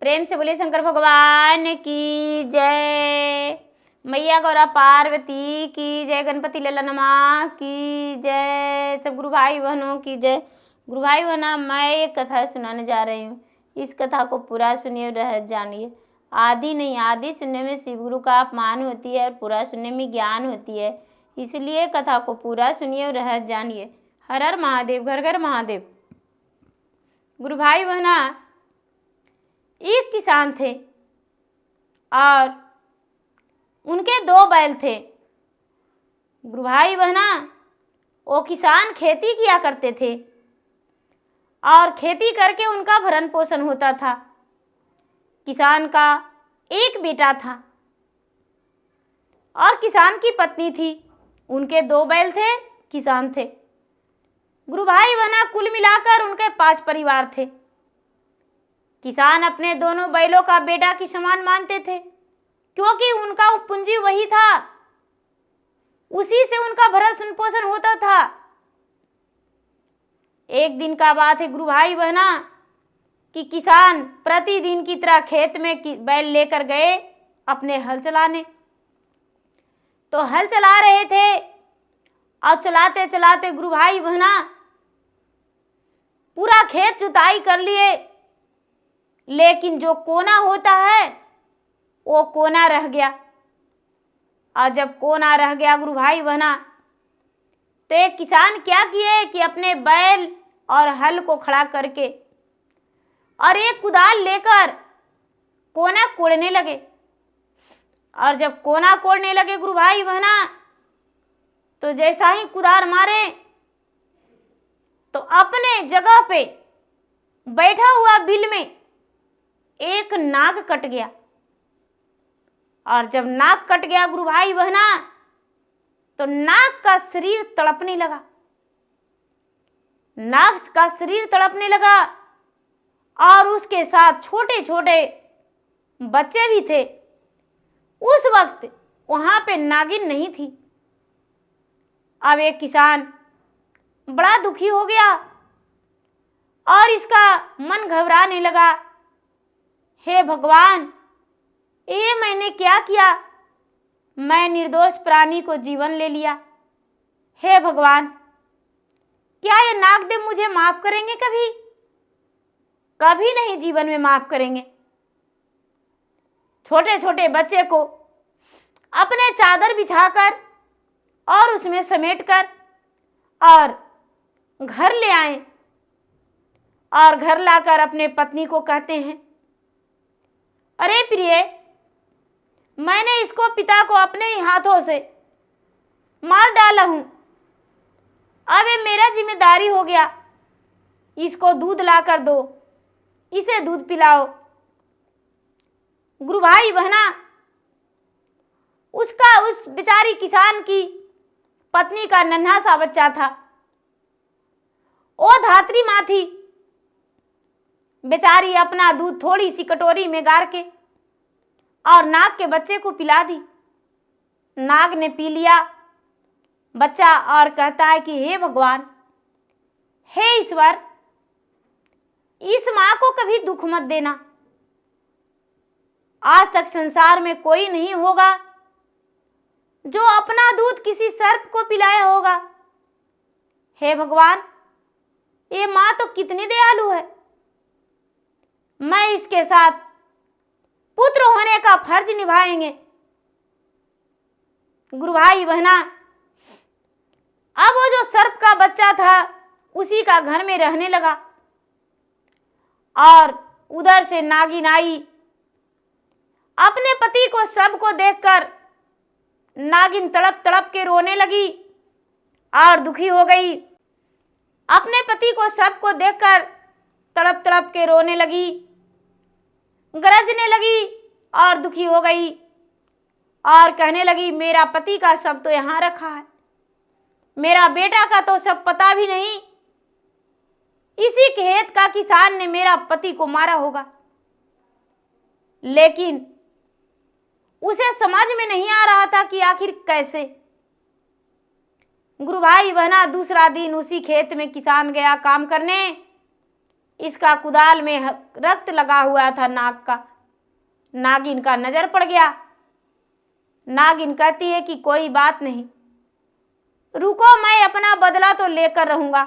प्रेम से बोले शंकर भगवान की जय। मैया गौरा पार्वती की जय। गणपति ललनमा की जय। सब गुरु भाई बहनों की जय। गुरु भाई बहना, मैं एक कथा सुनाने जा रही हूँ। इस कथा को पूरा सुनिए, रह जानिए। आदि नहीं, आदि सुनने में शिव गुरु का अपमान होती है और पूरा सुनने में ज्ञान होती है। इसलिए कथा को पूरा सुनिए और रह जानिए। हर हर महादेव, घर घर महादेव। गुरु भाई बहना, एक किसान थे और उनके 2 बैल थे। गुरु भाई बहना, वो किसान खेती किया करते थे और खेती करके उनका भरण पोषण होता था। किसान का एक बेटा था और किसान की पत्नी थी। उनके 2 बैल थे, किसान थे। गुरु भाई बहना, कुल मिलाकर उनके 5 परिवार थे। किसान अपने दोनों बैलों का बेटा की समान मानते थे, क्योंकि उनका पूंजी वही था, उसी से उनका भरण पोषण होता था। एक दिन का बात है गुरु भाई बहना कि किसान प्रतिदिन की तरह खेत में बैल लेकर गए अपने हल चलाने। तो हल चला रहे थे और चलाते चलाते गुरु भाई बहना पूरा खेत जुताई कर लिए, लेकिन जो कोना होता है वो कोना रह गया। और जब कोना रह गया गुरु भाई बहना, तो एक किसान क्या किए कि अपने बैल और हल को खड़ा करके और एक कुदाल लेकर कोना कोड़ने लगे। और जब कोना कोड़ने लगे गुरु भाई बहना, तो जैसा ही कुदाल मारे तो अपने जगह पे बैठा हुआ बिल में एक नाग कट गया। और जब नाग कट गया गुरु भाई बहना, तो नाग का शरीर तड़पने लगा। नाग का शरीर तड़पने लगा और उसके साथ छोटे छोटे बच्चे भी थे। उस वक्त वहां पे नागिन नहीं थी। अब एक किसान बड़ा दुखी हो गया और इसका मन घबराने लगा। हे भगवान, ये मैंने क्या किया? मैं निर्दोष प्राणी को जीवन ले लिया। हे भगवान, क्या ये नागदेव मुझे माफ करेंगे? कभी कभी नहीं, जीवन में माफ करेंगे। छोटे छोटे बच्चे को अपने चादर बिछाकर और उसमें समेटकर और घर ले आए और घर लाकर अपने पत्नी को कहते हैं, अरे प्रिय, मैंने इसको पिता को अपने ही हाथों से मार डाला हूं। अब ये मेरा जिम्मेदारी हो गया। इसको दूध लाकर दो, इसे दूध पिलाओ। गुरु भाई बहना, उस बेचारी किसान की पत्नी का नन्हा सा बच्चा था। वो धात्री माँ थी। बेचारी अपना दूध थोड़ी सी कटोरी में गार के और नाग के बच्चे को पिला दी। नाग ने पी लिया बच्चा और कहता है कि हे भगवान, हे ईश्वर, इस माँ को कभी दुख मत देना। आज तक संसार में कोई नहीं होगा जो अपना दूध किसी सर्प को पिलाया होगा। हे भगवान, ये माँ तो कितनी दयालु है। मैं इसके साथ पुत्र होने का फर्ज निभाएंगे। गुरु भाई बहना, अब वो जो सर्प का बच्चा था उसी का घर में रहने लगा और उधर से नागिन आई। अपने पति को सबको देखकर नागिन तड़प तड़प के रोने लगी और दुखी हो गई। अपने पति को सबको देखकर तड़प तड़प के रोने लगी, गरजने लगी और दुखी हो गई और कहने लगी, मेरा पति का शव तो यहाँ रखा है, मेरा बेटा का तो शव पता भी नहीं। इसी खेत का किसान ने मेरा पति को मारा होगा। लेकिन उसे समझ में नहीं आ रहा था कि आखिर कैसे। गुरु भाई बहना, दूसरा दिन उसी खेत में किसान गया काम करने। इसका कुदाल में रक्त लगा हुआ था नाक का। नागिन का नजर पड़ गया। नागिन कहती है कि कोई बात नहीं, रुको, मैं अपना बदला तो लेकर रहूंगा।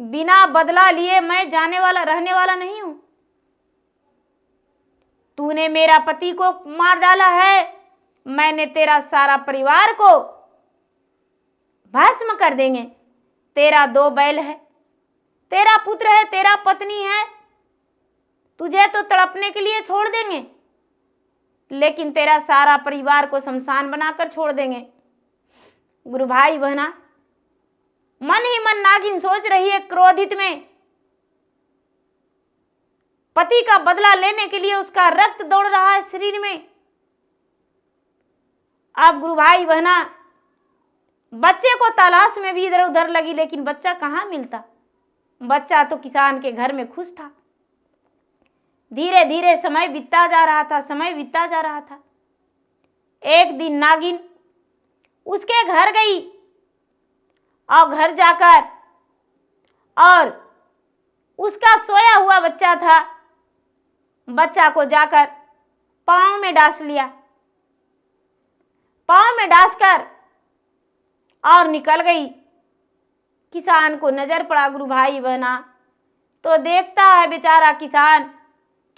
बिना बदला लिए मैं रहने वाला नहीं हूं। तूने मेरा पति को मार डाला है, मैंने तेरा सारा परिवार को भस्म कर देंगे। तेरा 2 बैल है, तेरा पुत्र है, तेरा पत्नी है, तुझे तो तड़पने के लिए छोड़ देंगे, लेकिन तेरा सारा परिवार को शमशान बनाकर छोड़ देंगे। गुरु भाई बहना, मन ही मन नागिन सोच रही है, क्रोधित में पति का बदला लेने के लिए उसका रक्त दौड़ रहा है शरीर में। अब गुरु भाई बहना, बच्चे को तलाश में भी इधर उधर लगी, लेकिन बच्चा कहाँ मिलता। बच्चा तो किसान के घर में खुश था। धीरे धीरे समय बीतता जा रहा था, समय बीतता जा रहा था। एक दिन नागिन उसके घर गई और घर जाकर और उसका सोया हुआ बच्चा था, बच्चा को जाकर पांव में डांस लिया। पांव में डांसकर और निकल गई। किसान को नजर पड़ा गुरु भाई बहना, तो देखता है बेचारा किसान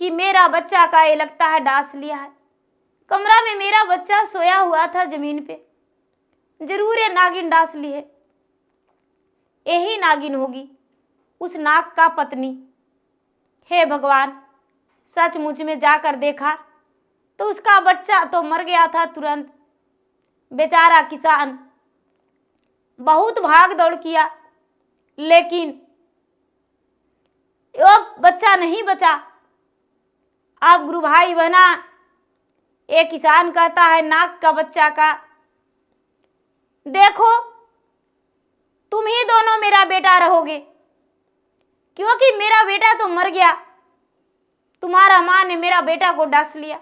कि मेरा बच्चा का ये लगता है डांस लिया है। कमरा में मेरा बच्चा सोया हुआ था जमीन पे, जरूर ये नागिन डांस ली है। यही नागिन होगी, उस नाग का पत्नी। हे भगवान, सचमुच में जाकर देखा तो उसका बच्चा तो मर गया था तुरंत। बेचारा किसान बहुत भाग दौड़ किया, लेकिन वो बच्चा नहीं बचा। अब गुरु भाई बहना, एक किसान कहता है नाग का बच्चा का, देखो तुम ही दोनों मेरा बेटा रहोगे, क्योंकि मेरा बेटा तो मर गया। तुम्हारा मां ने मेरा बेटा को डांस लिया,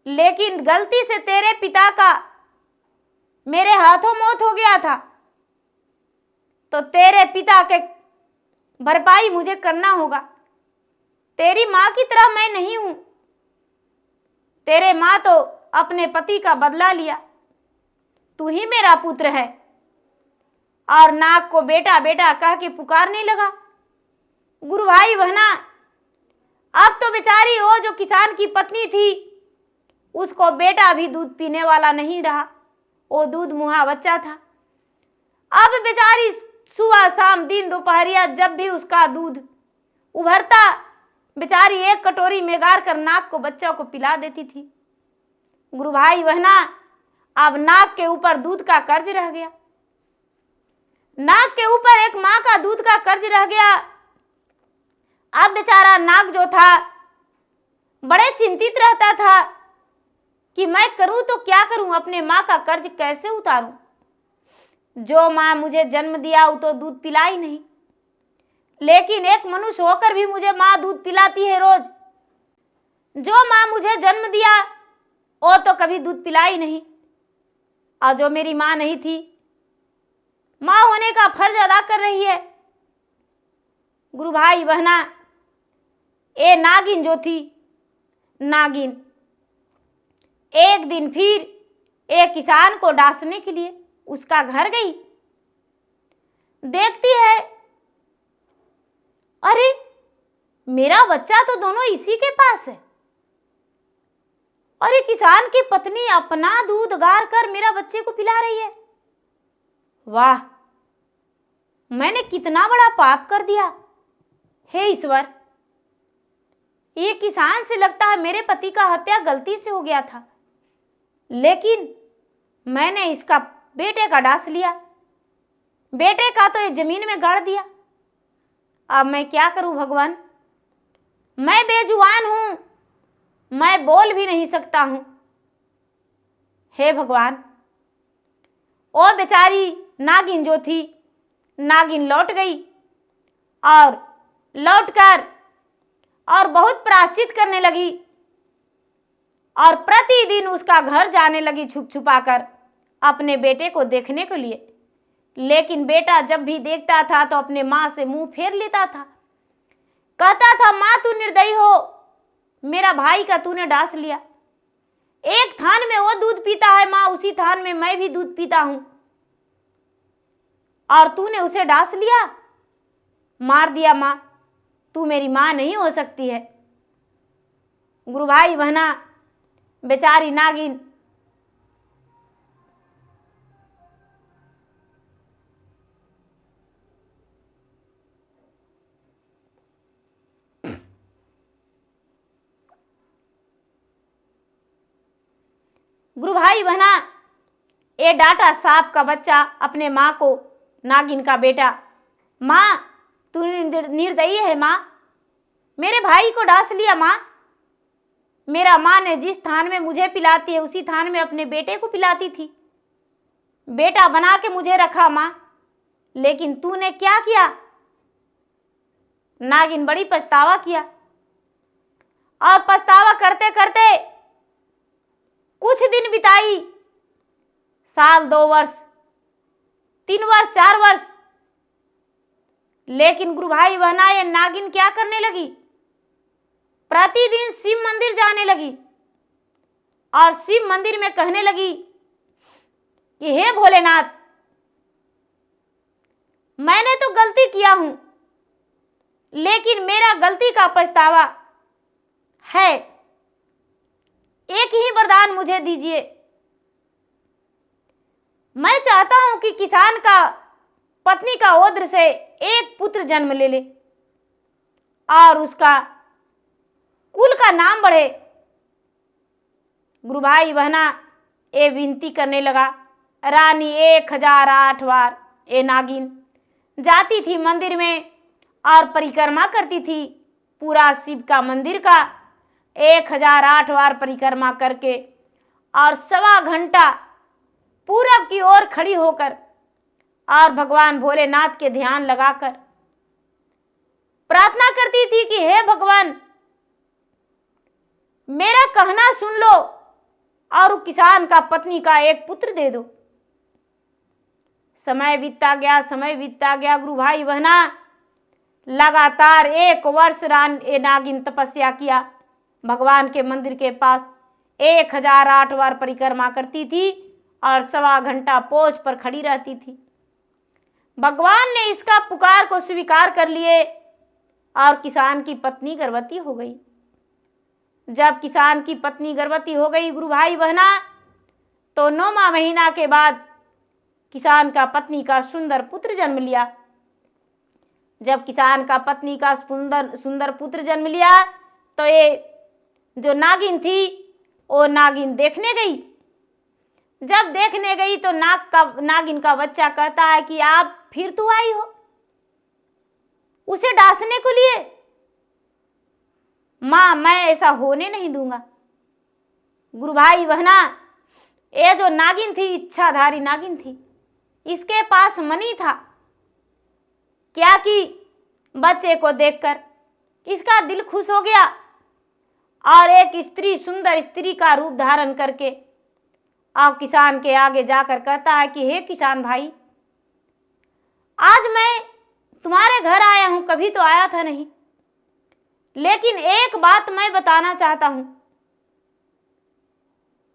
लेकिन गलती से तेरे पिता का मेरे हाथों मौत हो गया था, तो तेरे पिता के भरपाई मुझे करना होगा। तेरी मां की तरह मैं नहीं हूं। तेरे मां तो अपने पति का बदला लिया, तू ही मेरा पुत्र है। और नाग को बेटा बेटा कह के पुकारने लगा। गुरु भाई बहना, अब तो बेचारी वो जो किसान की पत्नी थी, उसको बेटा भी दूध पीने वाला नहीं रहा, वो दूध मुहा बच्चा था। अब बेचारी सुबह शाम दिन दोपहरिया जब भी उसका दूध उभरता, बेचारी एक कटोरी में गार कर नाग को बच्चा को पिला देती थी। गुरु भाई बहना, अब नाग के ऊपर दूध का कर्ज रह गया। नाग के ऊपर एक मां का दूध का कर्ज रह गया। अब बेचारा नाग जो था बड़े चिंतित रहता था कि मैं करूं तो क्या करूं, अपने मां का कर्ज कैसे उतारूं। जो मां मुझे जन्म दिया वो तो दूध पिलाई नहीं, लेकिन एक मनुष्य होकर भी मुझे मां दूध पिलाती है रोज। जो मां मुझे जन्म दिया वो तो कभी दूध पिलाई नहीं, और जो मेरी मां नहीं थी, मां होने का फर्ज अदा कर रही है। गुरु भाई बहना, ये नागिन जो थी, नागिन एक दिन फिर एक किसान को डांसने के लिए उसका घर गई। देखती है, अरे मेरा बच्चा तो दोनों इसी के पास है, और ये किसान की पत्नी अपना दूध गार कर मेरा बच्चे को पिला रही है। वाह, मैंने कितना बड़ा पाप कर दिया। हे ईश्वर, ये किसान से लगता है मेरे पति का हत्या गलती से हो गया था, लेकिन मैंने इसका बेटे का डांस लिया, बेटे का तो ये जमीन में गाड़ दिया। अब मैं क्या करूं भगवान, मैं बेजुबान हूं, मैं बोल भी नहीं सकता हूं। हे भगवान, ओ बेचारी नागिन जो थी, नागिन लौट गई और लौटकर और बहुत प्रायश्चित करने लगी, और प्रतिदिन उसका घर जाने लगी छुप छुपाकर अपने बेटे को देखने के लिए। लेकिन बेटा जब भी देखता था तो अपने माँ से मुंह फेर लेता था, कहता था माँ तू निर्दयी हो, मेरा भाई का तूने डांस लिया। एक थान में वो दूध पीता है माँ, उसी थान में मैं भी दूध पीता हूं, और तूने उसे डांस लिया, मार दिया। माँ तू मेरी माँ नहीं हो सकती है। गुरु भाई बहना, बेचारी नागिन गुरु भाई बहना, ये डांटा सांप का बच्चा अपने माँ को, नागिन का बेटा, माँ तू निर्दयी है माँ, मेरे भाई को डांस लिया माँ। मेरा माँ ने जिस थान में मुझे पिलाती है उसी थान में अपने बेटे को पिलाती थी, बेटा बना के मुझे रखा माँ, लेकिन तूने क्या किया। नागिन बड़ी पछतावा किया, और पछतावा करते करते कुछ दिन बिताई, साल 2 वर्ष 3 वर्ष 4 वर्ष। लेकिन गुरु भाई बहना, ये नागिन क्या करने लगी, प्रतिदिन शिव मंदिर जाने लगी और शिव मंदिर में कहने लगी कि हे भोलेनाथ, मैंने तो गलती किया हूं, लेकिन मेरा गलती का पछतावा है, एक ही वरदान मुझे दीजिए। मैं चाहता हूं कि किसान का पत्नी का ओद्र से एक पुत्र जन्म ले ले और उसका कुल का नाम बढ़े। गुरु भाई बहना, ये विनती करने लगा। रानी 1008 बार ये नागिन जाती थी मंदिर में और परिक्रमा करती थी, पूरा शिव का मंदिर का 1008 बार परिक्रमा करके, और 1.25 घंटा पूरब की ओर खड़ी होकर और भगवान भोलेनाथ के ध्यान लगाकर प्रार्थना करती थी कि हे भगवान, मेरा कहना सुन लो और किसान का पत्नी का एक पुत्र दे दो। समय बीतता गया, समय बीतता गया। गुरु भाई बहना, लगातार 1 वर्ष नागिन तपस्या किया, भगवान के मंदिर के पास 1008 बार परिक्रमा करती थी और 1.25 घंटा पोछ पर खड़ी रहती थी। भगवान ने इसका पुकार को स्वीकार कर लिए और किसान की पत्नी गर्भवती हो गई। जब किसान की पत्नी गर्भवती हो गई गुरु भाई बहना, तो 9वां महीना के बाद किसान का पत्नी का सुंदर पुत्र जन्म लिया। जब किसान का पत्नी का सुंदर पुत्र जन्म लिया, तो ये जो नागिन थी वो नागिन देखने गई। जब देखने गई तो नागिन का बच्चा कहता है कि आप फिर तू आई हो उसे डांसने को लिए। मां, मैं ऐसा होने नहीं दूंगा। गुरु भाई बहना, ये जो नागिन थी, इच्छाधारी नागिन थी, इसके पास मणि था। क्या कि बच्चे को देखकर इसका दिल खुश हो गया और एक स्त्री, सुंदर स्त्री का रूप धारण करके और किसान के आगे जाकर कहता है कि हे किसान भाई, आज मैं तुम्हारे घर आया हूं, कभी तो आया था नहीं, लेकिन एक बात मैं बताना चाहता हूं।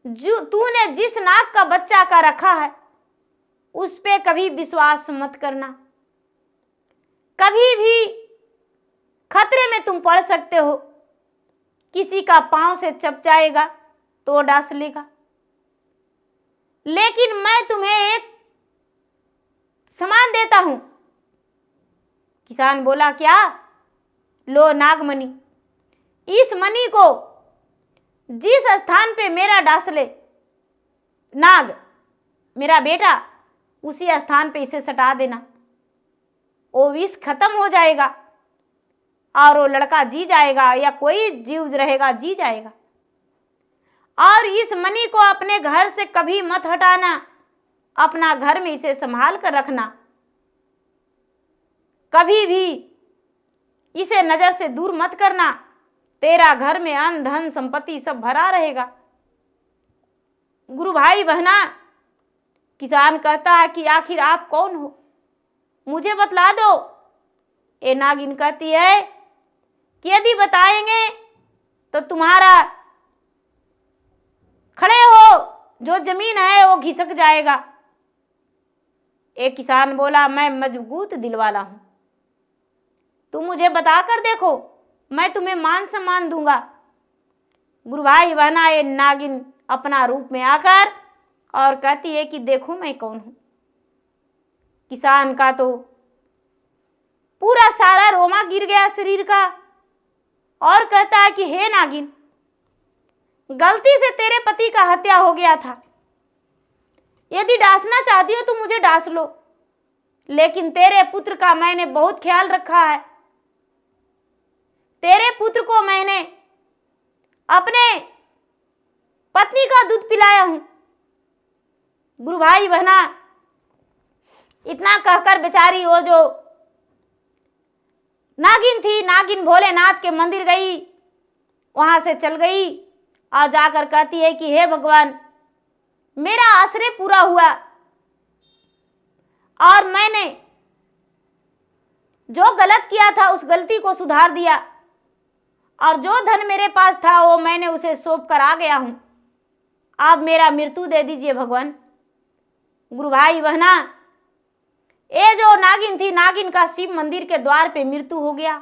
जो तूने जिस नाग का बच्चा का रखा है उस पे कभी विश्वास मत करना। कभी भी खतरे में तुम पड़ सकते हो। किसी का पांव से चपचाएगा तो डांस लेगा, लेकिन मैं तुम्हें एक सामान देता हूं। किसान बोला, क्या? लो नागमणि, इस मणि को जिस स्थान पे मेरा डांस ले नाग, मेरा बेटा, उसी स्थान पे इसे सटा देना। वो विष खत्म हो जाएगा और वो लड़का जी जाएगा, या कोई जीव रहेगा जी जाएगा। और इस मणि को अपने घर से कभी मत हटाना, अपना घर में इसे संभाल कर रखना, कभी भी इसे नजर से दूर मत करना। तेरा घर में अन्न धन संपत्ति सब भरा रहेगा। गुरु भाई बहना, किसान कहता है कि आखिर आप कौन हो, मुझे बतला दो। ये नागिन कहती है कि यदि बताएंगे तो तुम्हारा खड़े हो जो जमीन है वो घिसक जाएगा। एक किसान बोला, मैं मजबूत दिल वाला हूं, तुम मुझे बता कर देखो, मैं तुम्हें मान सम्मान दूंगा। गुरु भाई बहना, ये नागिन अपना रूप में आकर और कहती है कि देखो मैं कौन हूं। किसान का तो पूरा सारा रोमा गिर गया शरीर का और कहता है कि हे नागिन, गलती से तेरे पति का हत्या हो गया था, यदि डांसना चाहती हो तो मुझे डांस लो, लेकिन तेरे पुत्र का मैंने बहुत ख्याल रखा है। तेरे पुत्र को मैंने अपने पत्नी का दूध पिलाया हूं। गुरु भाई बहना, इतना कहकर बेचारी वो जो नागिन थी, नागिन भोलेनाथ के मंदिर गई, वहां से चल गई और जाकर कहती है कि हे भगवान, मेरा आश्रय पूरा हुआ और मैंने जो गलत किया था उस गलती को सुधार दिया और जो धन मेरे पास था वो मैंने उसे सौंप कर आ गया हूं। आप मेरा मृत्यु दे दीजिए भगवान। गुरु भाई बहना, ये जो नागिन थी, नागिन का शिव मंदिर के द्वार पे मृत्यु हो गया।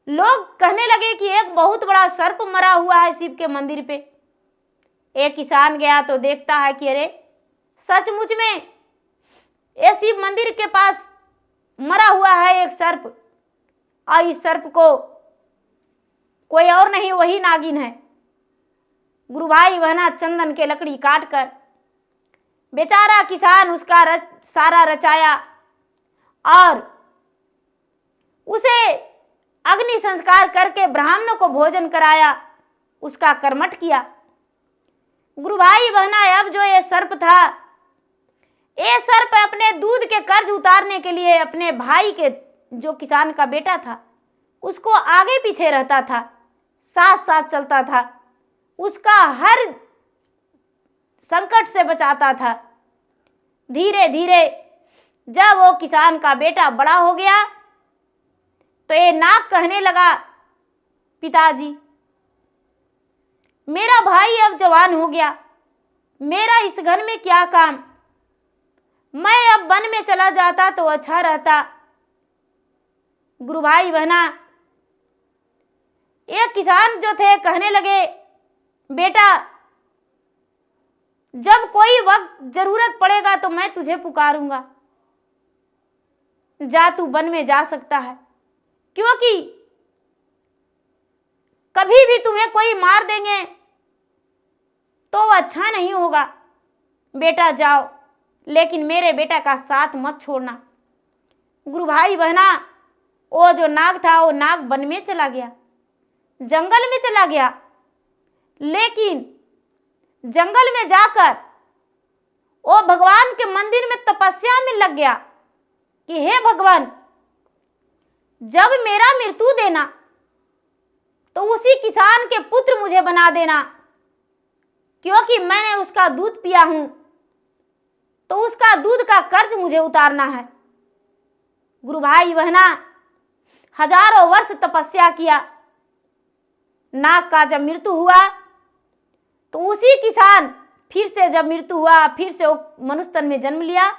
लोग कहने लगे कि एक बहुत बड़ा सर्प मरा हुआ है शिव के मंदिर पे। एक किसान गया तो देखता है कि अरे सचमुच में ये शिव मंदिर के पास मरा हुआ है एक सर्प, और इस सर्प को कोई और नहीं, वही नागिन है। गुरु भाई बहना, चंदन के लकड़ी काट कर बेचारा किसान उसका सारा रचाया और उसे अग्नि संस्कार करके ब्राह्मणों को भोजन कराया, उसका कर्मठ किया। गुरु भाई बहना, अब जो ये सर्प था, ये सर्प अपने दूध के कर्ज उतारने के लिए अपने भाई के, जो किसान का बेटा था, उसको आगे पीछे रहता था, साथ साथ चलता था, उसका हर संकट से बचाता था। धीरे धीरे जब वो किसान का बेटा बड़ा हो गया तो ये नाग कहने लगा, पिताजी, मेरा भाई अब जवान हो गया, मेरा इस घर में क्या काम, मैं अब वन में चला जाता तो अच्छा रहता। गुरु भाई बहना, एक किसान जो थे कहने लगे, बेटा, जब कोई वक्त जरूरत पड़ेगा तो मैं तुझे पुकारूंगा, जा तू वन में जा सकता है, क्योंकि कभी भी तुम्हें कोई मार देंगे तो अच्छा नहीं होगा। बेटा जाओ, लेकिन मेरे बेटा का साथ मत छोड़ना। गुरु भाई बहना, वो जो नाग था वो नाग वन में चला गया, जंगल में चला गया, लेकिन जंगल में जाकर वो भगवान के मंदिर में तपस्या में लग गया कि हे भगवान, जब मेरा मृत्यु देना तो उसी किसान के पुत्र मुझे बना देना, क्योंकि मैंने उसका दूध पिया हूं, तो उसका दूध का कर्ज मुझे उतारना है। गुरु भाई बहना, हजारों वर्ष तपस्या किया, नाग का जब मृत्यु हुआ तो उसी किसान फिर से जब मृत्यु हुआ, फिर से वो मनुष्य तन में जन्म लिया,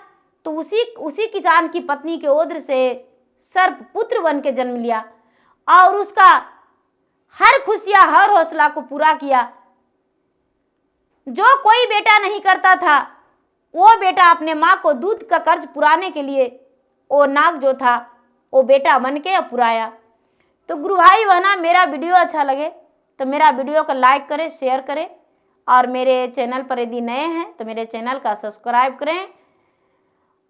तो उसी किसान की पत्नी के ओद्र से सर्प पुत्र बन के जन्म लिया और उसका हर खुशियां, हर हौसला को पूरा किया। जो कोई बेटा नहीं करता था, वो बेटा अपने माँ को दूध का कर्ज पुराने के लिए वो नाग जो था वो बेटा बन के पुराया। तो गुरु भाई बहना, मेरा वीडियो अच्छा लगे तो मेरा वीडियो को लाइक करें, शेयर करें, और मेरे चैनल पर यदि नए हैं तो मेरे चैनल का सब्सक्राइब करें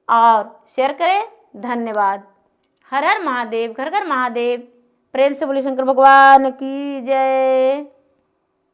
और शेयर करें। धन्यवाद। हर हर महादेव, घर घर महादेव। प्रेम से बोलिए शंकर भगवान की जय।